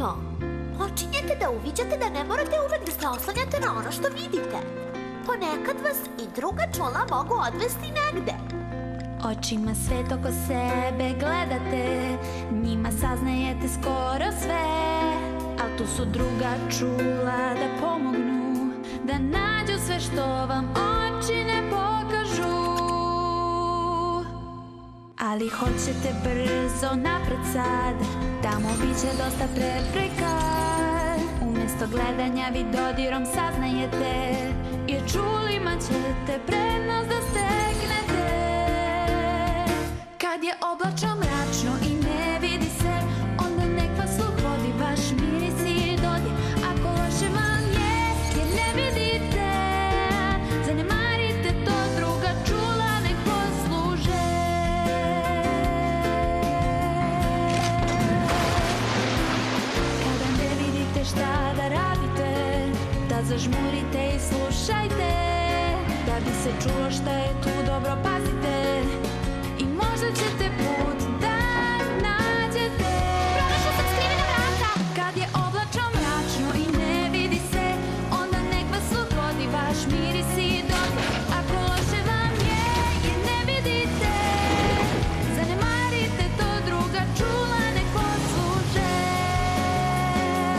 to? Počinjete da uviđate da ne morate uvek da se oslanjate na ono što vidite. Ponekad vas i druga čula mogu odvesti negde. Očima svet oko sebe gledate, njima saznajete skoro sve. Al tu su druga čula da pomognu, da nađu sve što vam oči ne pokažu. Ali hoćete brzo napred sad, tamo biće dosta prepreka. Umesto gledanja vi dodirom saznajete, jer čulima ćete prednost da steknete. Kad je oblačno mračno i ne vidi se, onda nek vas sluh vodi vaš miris i dodir. Ako loše vam je, jer ne vidite, zanemarite to, druga čula nek posluže. Kada ne vidite šta da radite, da zažmurite i slušajte, da bi se čulo šta je tu, dobro pazite. I možda ćete put da nađete. Pronašla sam skrivena vrata! Kad je oblačno mračno i ne vidi se, onda nek vas sluh vodi vaš miris i dodir. Ako loše vam je jer ne vidite, zanemarite to, druga čula nek posluže.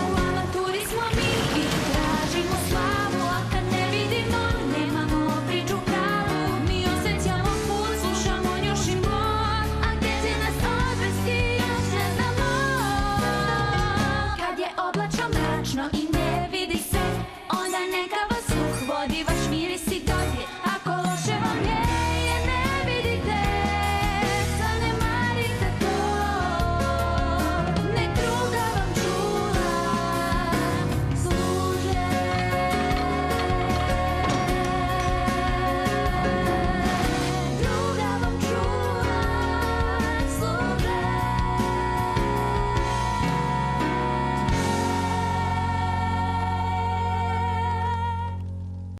U avanturi smo mi i tražimo slavu, a kad ne vidimo, nemamo priču pravu. Mi osjećamo put, slušamo njušim blok, a gdje će nas odvesti još ne znamo. Kad je oblačno mračno i